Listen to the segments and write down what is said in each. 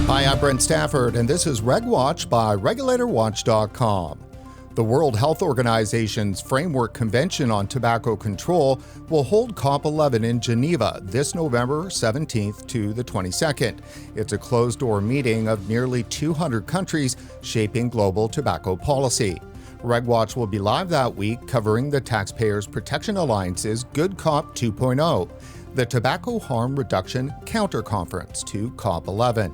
Hi, I'm Brent Stafford, and this is RegWatch by RegulatorWatch.com. The World Health Organization's Framework Convention on Tobacco Control will hold COP11 in Geneva this November 17th to the 22nd. It's a closed-door meeting of nearly 200 countries shaping global tobacco policy. RegWatch will be live that week covering the Taxpayers Protection Alliance's Good Cop 2.0, the Tobacco Harm Reduction Counter Conference to COP11.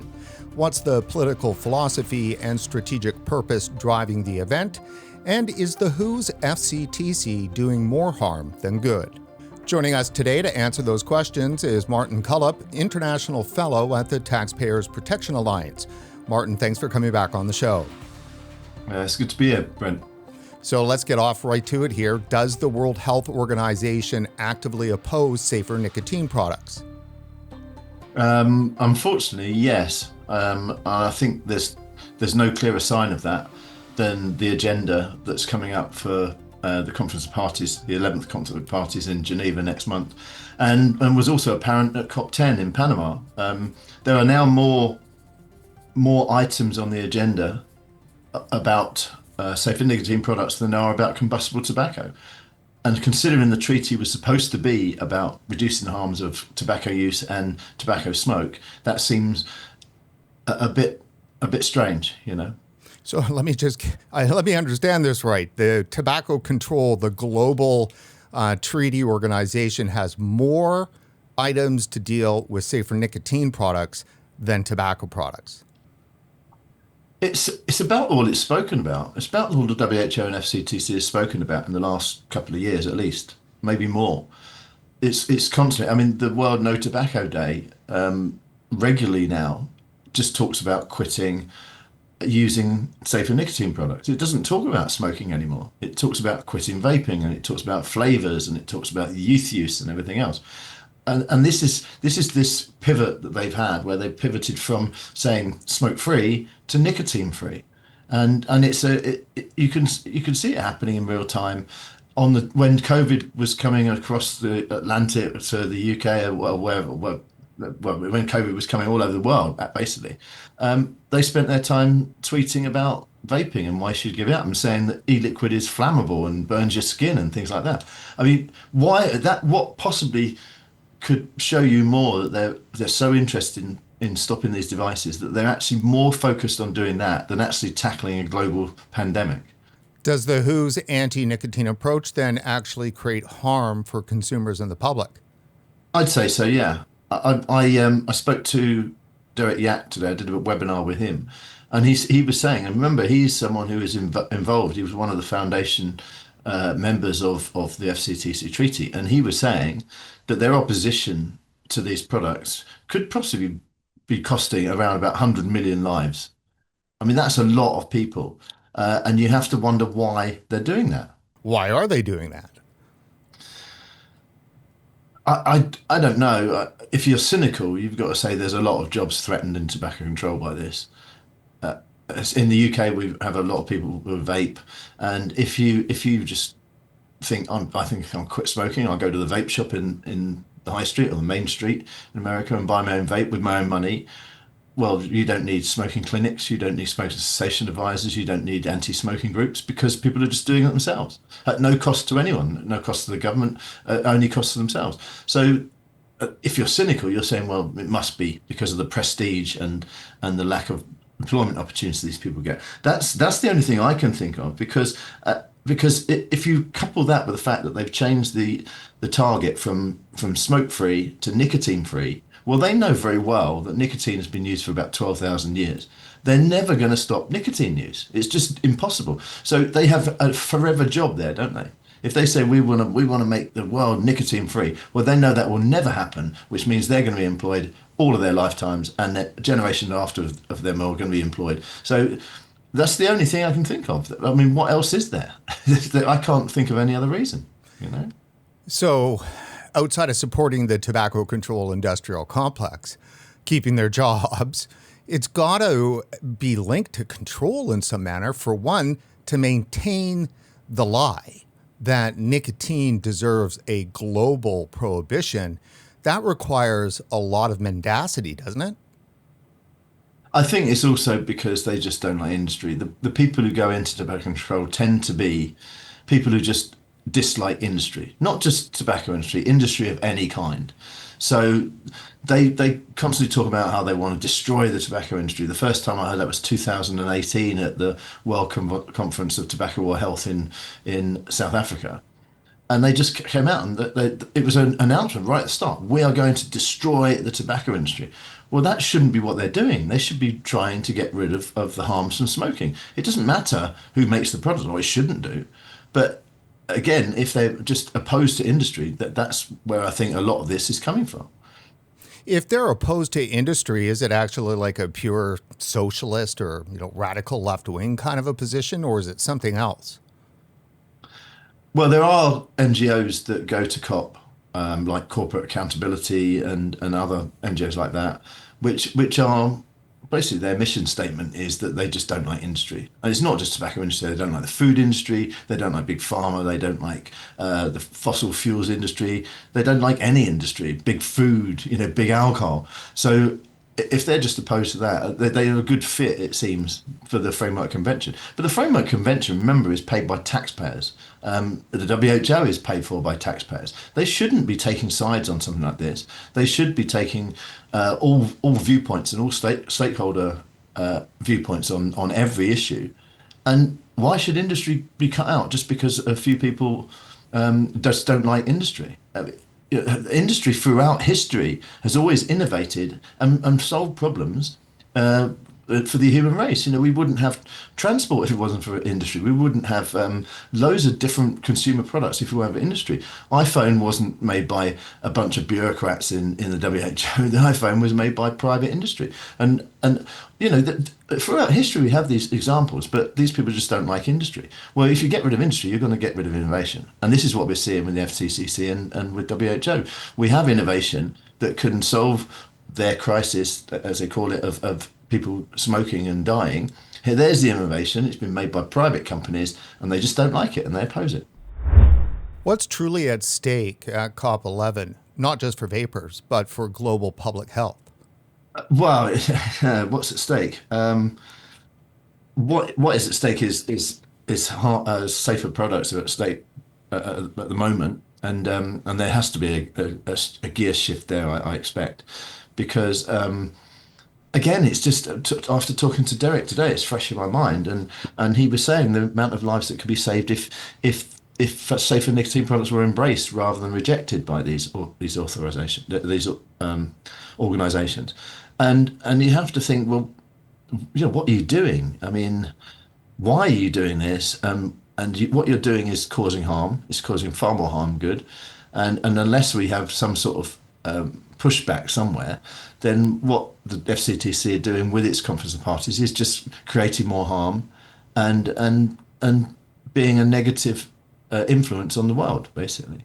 What's the political philosophy and strategic purpose driving the event? And is the WHO's FCTC doing more harm than good? Joining us today to answer those questions is Martin Cullip, International Fellow at the Taxpayers Protection Alliance. Martin, thanks for coming back on the show. It's good to be here, Brent. So let's get off right to it here. Does the World Health Organization actively oppose safer nicotine products? Unfortunately, yes. I think there's no clearer sign of that than the agenda that's coming up for the Conference of Parties, the 11th Conference of Parties in Geneva next month, and was also apparent at COP10 in Panama. There are now more items on the agenda about safer nicotine products than there are about combustible tobacco. And considering the treaty was supposed to be about reducing the harms of tobacco use and tobacco smoke, that seems a bit strange, you know. So let me understand this right. The tobacco control, the global treaty organization has more items to deal with safer nicotine products than tobacco products. It's about all it's spoken about. It's about all the WHO and FCTC has spoken about in the last couple of years, at least, maybe more. It's constantly. I mean, the World No Tobacco Day regularly now just talks about quitting using safer nicotine products. It doesn't talk about smoking anymore. It talks about quitting vaping, and it talks about flavors, and it talks about youth use and everything else. And this is this pivot that they've had, where they've pivoted from saying smoke free to nicotine free, and you can see it happening in real time. When COVID was coming across the Atlantic to the UK or wherever, when COVID was coming all over the world, basically, they spent their time tweeting about vaping and why you should give it up, and saying that e-liquid is flammable and burns your skin and things like that. I mean, what possibly could show you more that they're so interested in stopping these devices that they're actually more focused on doing that than actually tackling a global pandemic? Does the WHO's anti-nicotine approach then actually create harm for consumers and the public? I'd say so, yeah. I spoke to Derek Yak today. I did a webinar with him, and he was saying, and remember, he's someone who is involved. He was one of the foundation members of the FCTC treaty, and he was saying that their opposition to these products could possibly be costing around about 100 million lives. I mean, that's a lot of people, and you have to wonder why they're doing that. Why are they doing that? I don't know. If you're cynical, you've got to say there's a lot of jobs threatened in tobacco control by this. In the UK, we have a lot of people with vape, and if you just think, I think I'll quit smoking, I'll go to the vape shop in the high street or the main street in America and buy my own vape with my own money. Well, you don't need smoking clinics, you don't need smoking cessation advisors, you don't need anti-smoking groups, because people are just doing it themselves at no cost to anyone, no cost to the government, only cost to themselves. So if you're cynical, you're saying, well, it must be because of the prestige and the lack of employment opportunities these people get. That's the only thing I can think of, because if you couple that with the fact that they've changed the target from smoke-free to nicotine-free, well, they know very well that nicotine has been used for about 12,000 years. They're never going to stop nicotine use. It's just impossible. So they have a forever job there, don't they? If they say we want to make the world nicotine-free, well, they know that will never happen, which means they're going to be employed all of their lifetimes, and the generation after of them are going to be employed. So that's the only thing I can think of. I mean, what else is there? I can't think of any other reason, you know? So outside of supporting the tobacco control industrial complex, keeping their jobs, it's got to be linked to control in some manner. For one, to maintain the lie that nicotine deserves a global prohibition, that requires a lot of mendacity, doesn't it? I think it's also because they just don't like industry. The people who go into tobacco control tend to be people who just dislike industry, not just tobacco industry, industry of any kind. So they constantly talk about how they want to destroy the tobacco industry. The first time I heard that was 2018 at the World Conference of Tobacco or Health in South Africa. And they just came out and it was an announcement right at the start. We are going to destroy the tobacco industry. Well, that shouldn't be what they're doing. They should be trying to get rid of the harms from smoking. It doesn't matter who makes the product, or it shouldn't do. But again, if they're just opposed to industry, that's where I think a lot of this is coming from. If they're opposed to industry, is it actually like a pure socialist or radical left wing kind of a position, or is it something else? Well, there are NGOs that go to COP, like Corporate Accountability and other NGOs like that, which are basically their mission statement is that they just don't like industry. And it's not just tobacco industry. They don't like the food industry. They don't like big pharma. They don't like the fossil fuels industry. They don't like any industry, big food, big alcohol. So if they're just opposed to that, they are a good fit, it seems, for the Framework Convention. But the Framework Convention, remember, is paid by taxpayers. The WHO is paid for by taxpayers. They shouldn't be taking sides on something like this. They should be taking all viewpoints and all stakeholder viewpoints on every issue. And why should industry be cut out just because a few people just don't like industry? Industry throughout history has always innovated and solved problems for the human race. We wouldn't have transport if it wasn't for industry. We wouldn't have loads of different consumer products if we weren't for industry. iPhone wasn't made by a bunch of bureaucrats in the WHO. The iPhone was made by private industry. And throughout history we have these examples, but these people just don't like industry. Well, if you get rid of industry, you're going to get rid of innovation. And this is what we're seeing with the FCTC and with WHO. We have innovation that can solve their crisis, as they call it, of people smoking and dying. Here, there's the innovation. It's been made by private companies, and they just don't like it, and they oppose it. What's truly at stake at COP11, not just for vapors, but for global public health? Well, what's at stake? What is at stake is safer products are at stake at the moment, and there has to be a gear shift there, I expect, because. Again, it's just after talking to Derek today, it's fresh in my mind, and he was saying the amount of lives that could be saved if safer nicotine products were embraced rather than rejected by these organisations, and you have to think, well, what are you doing? I mean, why are you doing this? What you're doing is causing harm. It's causing far more harm than good, and unless we have some sort of pushback somewhere, then what the FCTC are doing with its conference of parties is just creating more harm and being a negative influence on the world, basically.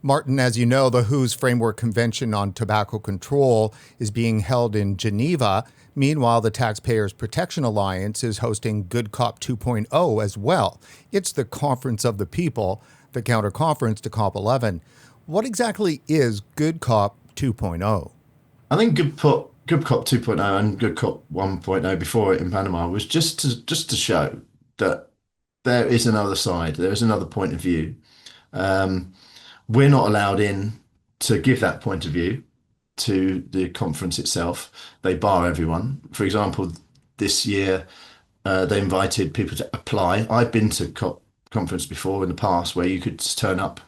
Martin, as you know, the WHO's Framework Convention on Tobacco Control is being held in Geneva. Meanwhile, the Taxpayers Protection Alliance is hosting Good Cop 2.0 as well. It's the conference of the people, the counter-conference to COP11. What exactly is Good Cop 2.0? I think Good Cop 2.0 and Good Cop 1.0 before it in Panama was just to show that there is another side, there is another point of view. We're not allowed in to give that point of view to the conference itself. They bar everyone. For example, this year they invited people to apply. I've been to COP conference before in the past where you could just turn up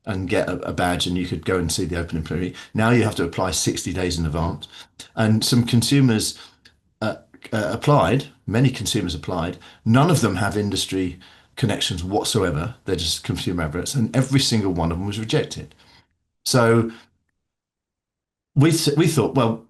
and get a badge and you could go and see the opening plenary. Now you have to apply 60 days in advance. And some consumers applied, many consumers applied. None of them have industry connections whatsoever. They're just consumer adverts, and every single one of them was rejected. So we thought, well,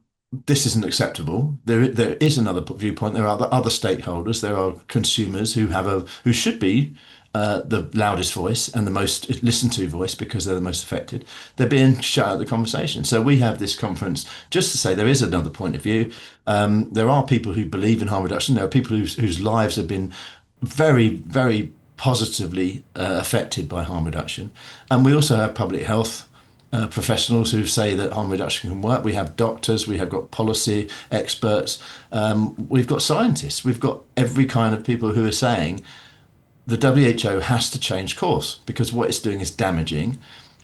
this isn't acceptable. There is another viewpoint. There are other stakeholders. There are consumers who should be the loudest voice and the most listened to voice because they're the most affected. They're being shut out of the conversation. So we have this conference just to say there is another point of view. There are people who believe in harm reduction. There are people whose lives have been very, very positively affected by harm reduction. And we also have public health professionals who say that harm reduction can work. We have doctors, we have got policy experts, we've got scientists, we've got every kind of people who are saying the WHO has to change course because what it's doing is damaging,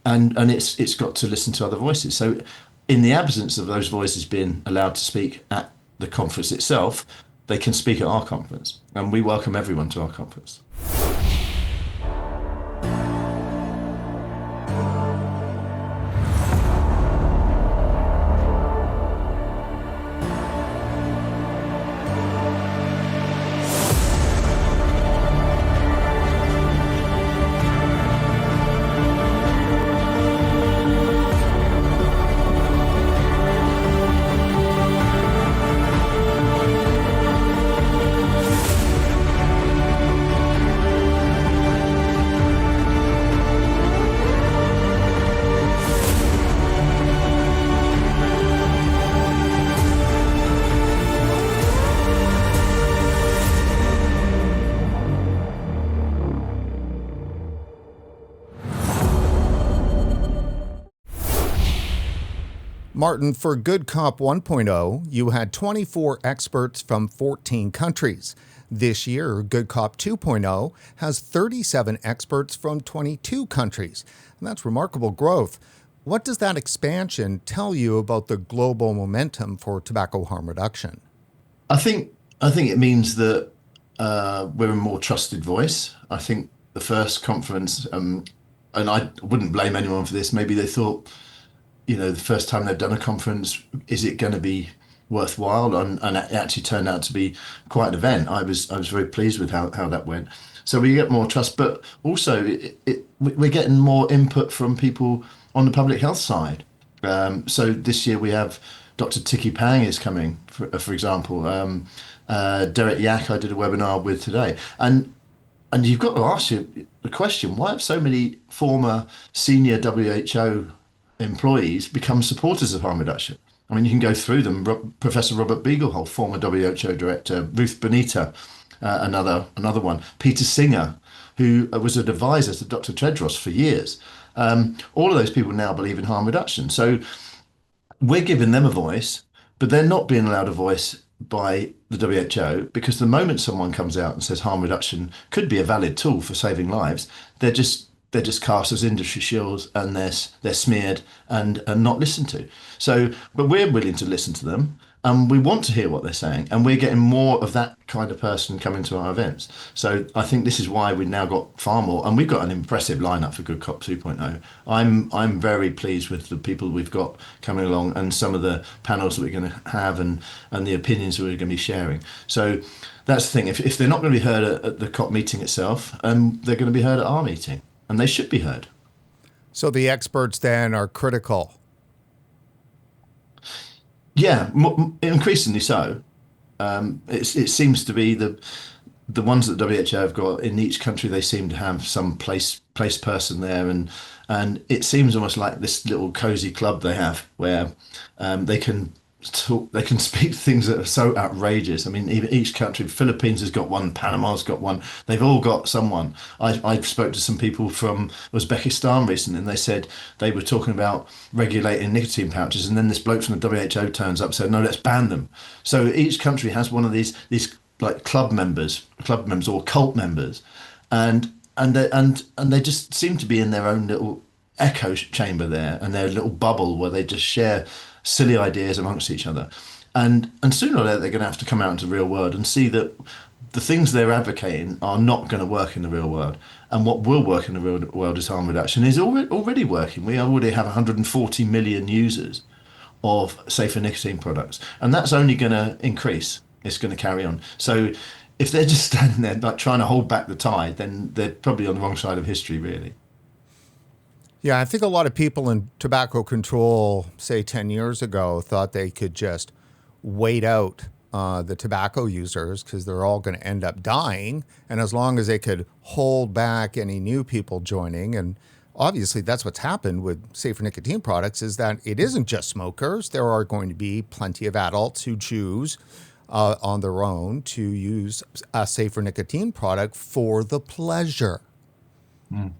and it's got to listen to other voices. So, in the absence of those voices being allowed to speak at the conference itself, they can speak at our conference, and we welcome everyone to our conference. Martin, for Good Cop 1.0, you had 24 experts from 14 countries. This year, Good Cop 2.0 has 37 experts from 22 countries. And that's remarkable growth. What does that expansion tell you about the global momentum for tobacco harm reduction? I think it means that we're a more trusted voice. I think the first conference, and I wouldn't blame anyone for this. Maybe they thought, the first time they've done a conference, is it going to be worthwhile? And it actually turned out to be quite an event. I was very pleased with how that went. So we get more trust, but also we're getting more input from people on the public health side. So this year we have Dr. Tiki Pang is coming, for example. Derek Yak I did a webinar with today. And you've got to ask you the question, why have so many former senior WHO employees become supporters of harm reduction? I mean, you can go through them. Professor Robert Beaglehole, former WHO director, Ruth Benita, another one, Peter Singer, who was an advisor to Dr. Tedros for years. All of those people now believe in harm reduction. So we're giving them a voice, but they're not being allowed a voice by the WHO, because the moment someone comes out and says harm reduction could be a valid tool for saving lives, they're just cast as industry shills, and they're smeared and not listened to. So, but we're willing to listen to them, and we want to hear what they're saying, and we're getting more of that kind of person coming to our events. So I think this is why we've now got far more, and we've got an impressive lineup for Good Cop 2.0. I'm very pleased with the people we've got coming along, and some of the panels that we're going to have, and the opinions that we're going to be sharing. So that's the thing. If they're not going to be heard at the COP meeting itself, they're going to be heard at our meeting. And they should be heard. So the experts then are critical. Yeah, increasingly so. It seems to be the ones that WHO have got in each country. They seem to have some place person there, and it seems almost like this little cozy club they have where they can talk, they can speak things that are so outrageous. I mean, even each country, Philippines has got one, Panama's got one. They've all got someone. I spoke to some people from Uzbekistan recently, and they said they were talking about regulating nicotine pouches, and then this bloke from the WHO turns up and said, no, let's ban them. So each country has one of these like club members or cult members, and they just seem to be in their own little echo chamber there, and their little bubble where they just share silly ideas amongst each other, and sooner or later they're going to have to come out into the real world and see that the things they're advocating are not going to work in the real world, and what will work in the real world is harm reduction is already working. We already have 140 million users of safer nicotine products, and that's only going to increase. It's going to carry on. So if they're just standing there like trying to hold back the tide, then they're probably on the wrong side of history, really. Yeah, I think a lot of people in tobacco control, say 10 years ago, thought they could just wait out the tobacco users because they're all going to end up dying. And as long as they could hold back any new people joining, and obviously that's what's happened with safer nicotine products, is that it isn't just smokers. There are going to be plenty of adults who choose on their own to use a safer nicotine product for the pleasure. Mm.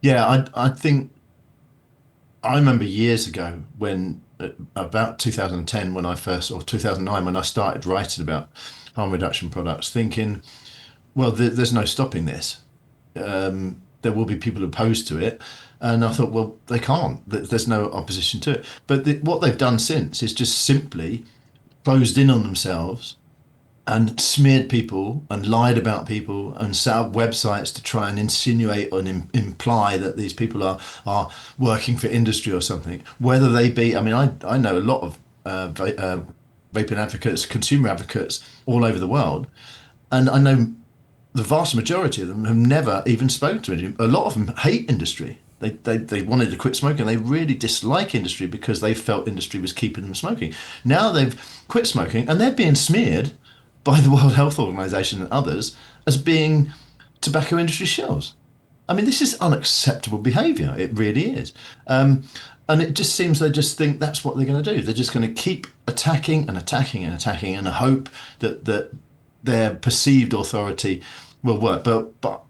Yeah, I think I remember years ago when about 2010 when I first, or 2009 when I started writing about harm reduction products, thinking, well, there's no stopping this. There will be people opposed to it. And I thought, well, they can't. There's no opposition to it. But what they've done since is just simply closed in on themselves and smeared people and lied about people and set up websites to try and insinuate and imply that these people are working for industry or something. Whether they be, I mean, I know a lot of vaping advocates, consumer advocates all over the world, and I know the vast majority of them have never even spoken to it. A lot of them hate industry. They wanted to quit smoking. They really dislike industry because they felt industry was keeping them smoking. Now they've quit smoking and they're being smeared by the World Health Organization and others as being tobacco industry shills. I mean, this is unacceptable behavior. It really is. And it just seems they just think that's what they're going to do. They're just going to keep attacking and attacking and attacking and hope that their perceived authority will work. But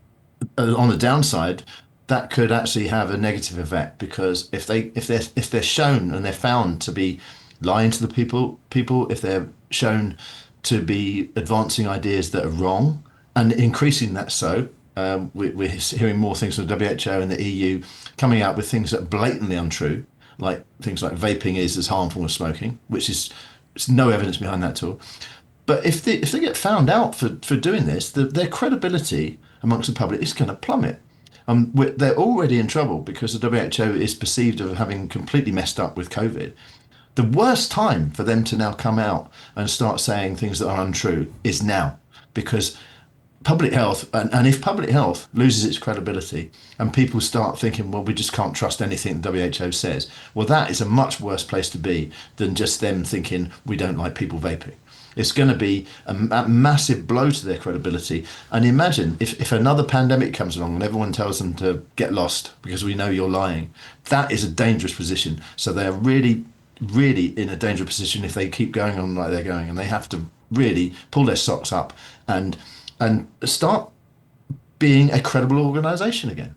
on the downside, that could actually have a negative effect, because if they're shown and they're found to be lying to the people, if they're shown to be advancing ideas that are wrong and increasing that, so we're hearing more things from the WHO and the EU coming out with things that are blatantly untrue, like things like vaping is as harmful as smoking, which is there's no evidence behind that at all. But if they get found out for doing this, their credibility amongst the public is going to plummet. They're already in trouble because the WHO is perceived of having completely messed up with COVID. The worst time for them to now come out and start saying things that are untrue is now, because public health, and if public health loses its credibility and people start thinking, well, we just can't trust anything the WHO says, well, that is a much worse place to be than just them thinking we don't like people vaping. It's going to be a massive blow to their credibility. And imagine if another pandemic comes along and everyone tells them to get lost because we know you're lying. That is a dangerous position. So they're really, really in a dangerous position if they keep going on like they're going. And they have to really pull their socks up and start being a credible organisation again.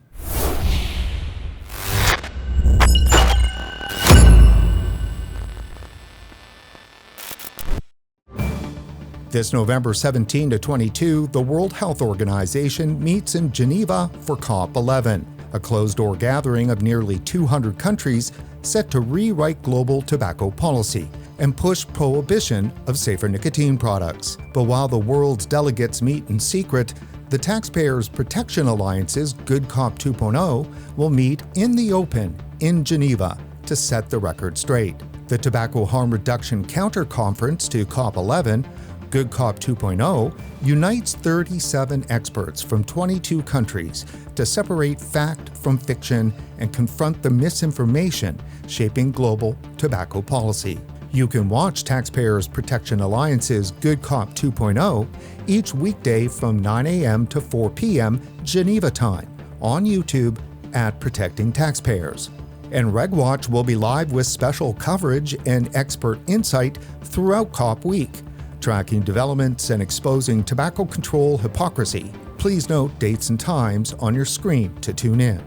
This November 17 to 22, the World Health Organization meets in Geneva for COP11, a closed-door gathering of nearly 200 countries set to rewrite global tobacco policy and push prohibition of safer nicotine products. But while the world's delegates meet in secret, the Taxpayers Protection Alliance's Good Cop 2.0 will meet in the open in Geneva to set the record straight. The Tobacco Harm Reduction Counter Conference to COP11, Good Cop 2.0, unites 37 experts from 22 countries to separate fact from fiction and confront the misinformation shaping global tobacco policy. You can watch Taxpayers Protection Alliance's Good Cop 2.0 each weekday from 9 a.m. to 4 p.m. Geneva time on YouTube at Protecting Taxpayers. And RegWatch will be live with special coverage and expert insight throughout COP week, tracking developments and exposing tobacco control hypocrisy. Please note dates and times on your screen to tune in.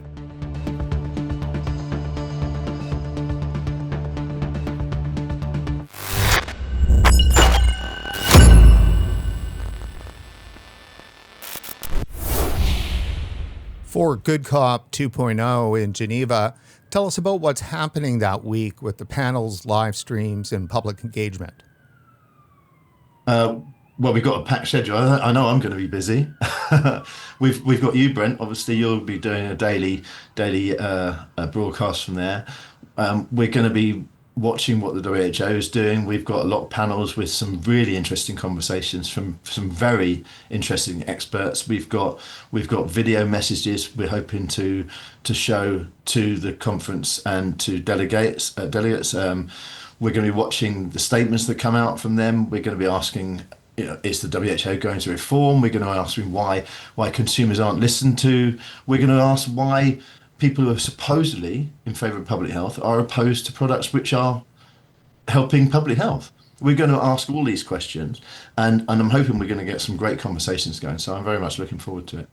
For Good Cop 2.0 in Geneva, tell us about what's happening that week with the panels, live streams, and public engagement. Well, we've got a packed schedule. I know I'm going to be busy. We've got you, Brent. Obviously, you'll be doing a daily broadcast from there. We're going to be watching what the WHO is doing. We've got a lot of panels with some really interesting conversations from some very interesting experts. We've got video messages we're hoping to show to the conference and to delegates. We're going to be watching the statements that come out from them. We're going to be asking, is the WHO going to reform? We're going to ask why consumers aren't listened to. We're going to ask why people who are supposedly in favour of public health are opposed to products which are helping public health. We're going to ask all these questions, and I'm hoping we're going to get some great conversations going. So I'm very much looking forward to it.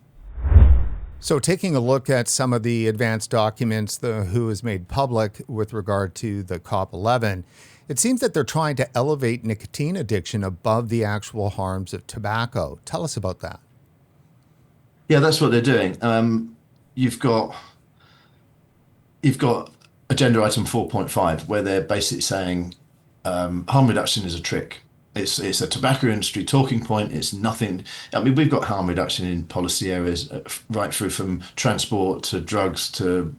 So, taking a look at some of the advanced documents the WHO has made public with regard to the COP11, it seems that they're trying to elevate nicotine addiction above the actual harms of tobacco. Tell us about that. Yeah, that's what they're doing. You've got you've got agenda item 4.5 where they're basically saying harm reduction is a trick. It's a tobacco industry talking point. It's nothing. I mean, we've got harm reduction in policy areas right through from transport to drugs to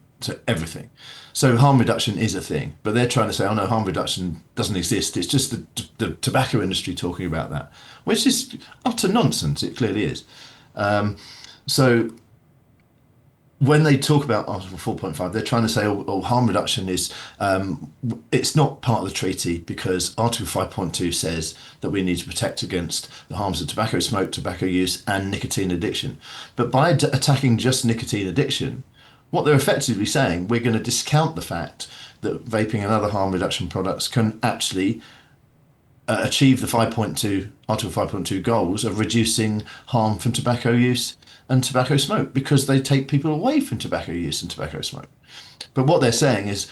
everything. So harm reduction is a thing, but they're trying to say, oh no, harm reduction doesn't exist. It's just the tobacco industry talking about that, which is utter nonsense. It clearly is. So when they talk about Article 4.5, they're trying to say, oh, harm reduction is, it's not part of the treaty because Article 5.2 says that we need to protect against the harms of tobacco smoke, tobacco use, and nicotine addiction. But by attacking just nicotine addiction, what they're effectively saying, we're going to discount the fact that vaping and other harm reduction products can actually achieve the Article 5.2 goals of reducing harm from tobacco use and tobacco smoke because they take people away from tobacco use and tobacco smoke. But what they're saying is,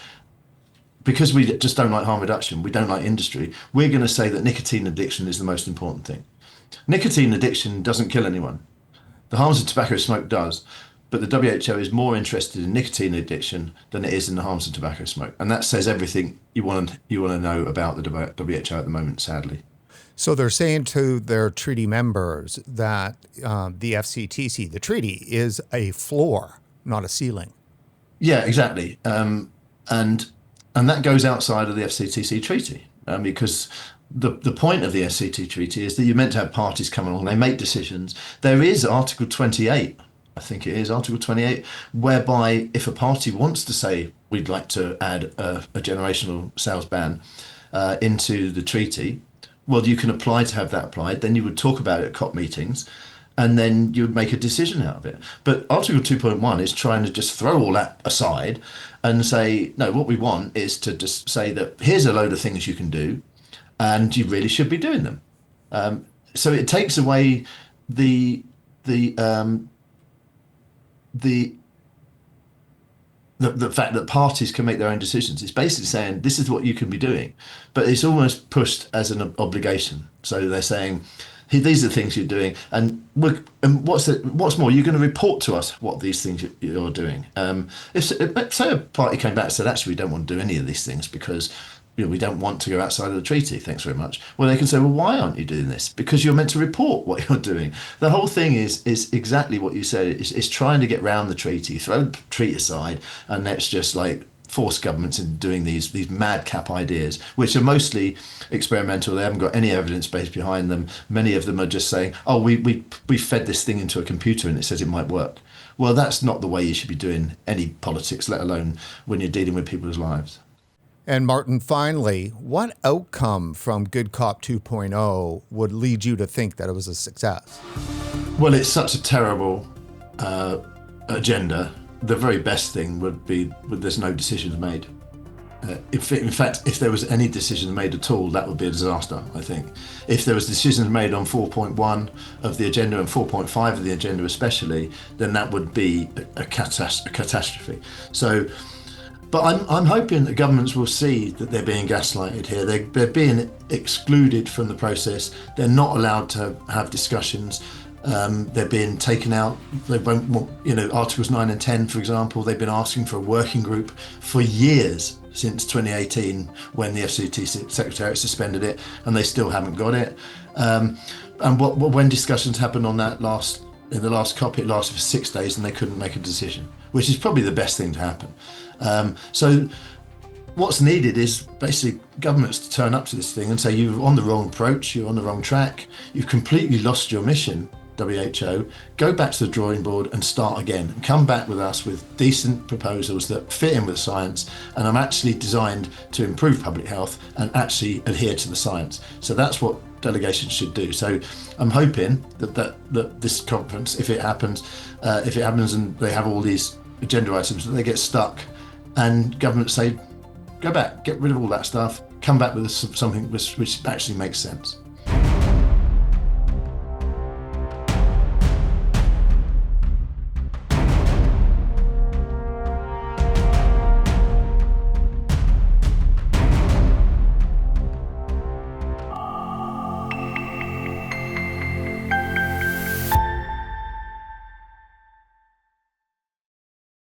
because we just don't like harm reduction, we don't like industry, we're going to say that nicotine addiction is the most important thing. Nicotine addiction doesn't kill anyone. The harms of tobacco smoke does, but the WHO is more interested in nicotine addiction than it is in the harms of tobacco smoke. And that says everything you want to know about the WHO at the moment, sadly. So they're saying to their treaty members that the FCTC, the treaty, is a floor, not a ceiling. Yeah, exactly. And that goes outside of the FCTC treaty because the point of the FCT treaty is that you're meant to have parties come along, they make decisions. There is Article 28, I think it is Article 28, whereby if a party wants to say we'd like to add a generational sales ban into the treaty, well, you can apply to have that applied. Then you would talk about it at COP meetings, and then you would make a decision out of it. But Article 2.1 is trying to just throw all that aside and say, no, what we want is to just say that here's a load of things you can do, and you really should be doing them. So it takes away the fact that parties can make their own decisions. It's basically saying this is what you can be doing, but it's almost pushed as an obligation. So they're saying, hey, these are the things you're doing, and what's more, you're going to report to us what these things you're doing. If say a party came back and said, actually, we don't want to do any of these things because we don't want to go outside of the treaty, thanks very much. Well, they can say, well, why aren't you doing this? Because you're meant to report what you're doing. The whole thing is exactly what you said. It's trying to get round the treaty, throw the treaty aside, and let's just like force governments into doing these madcap ideas, which are mostly experimental. They haven't got any evidence base behind them. Many of them are just saying, oh, we fed this thing into a computer and it says it might work. Well, that's not the way you should be doing any politics, let alone when you're dealing with people's lives. And Martin, finally, what outcome from Good Cop 2.0 would lead you to think that it was a success? Well, it's such a terrible agenda. The very best thing would be there's no decisions made. In fact, if there was any decisions made at all, that would be a disaster, I think. If there was decisions made on 4.1 of the agenda and 4.5 of the agenda especially, then that would be a catastrophe. So, but I'm hoping that governments will see that they're being gaslighted here. They're being excluded from the process. They're not allowed to have discussions. They're being taken out. They won't want, Articles 9 and 10, for example, they've been asking for a working group for years since 2018 when the FCTC Secretariat suspended it, and they still haven't got it. And when discussions happened on that in the last COP, it lasted for 6 days and they couldn't make a decision, which is probably the best thing to happen. So what's needed is basically governments to turn up to this thing and say, you're on the wrong approach, you're on the wrong track, you've completely lost your mission, WHO, go back to the drawing board and start again. Come back with us with decent proposals that fit in with science and are actually designed to improve public health and actually adhere to the science. So that's what delegations should do. So I'm hoping that this conference, if it happens and they have all these agenda items, that they get stuck and governments say, go back, get rid of all that stuff, come back with something which actually makes sense.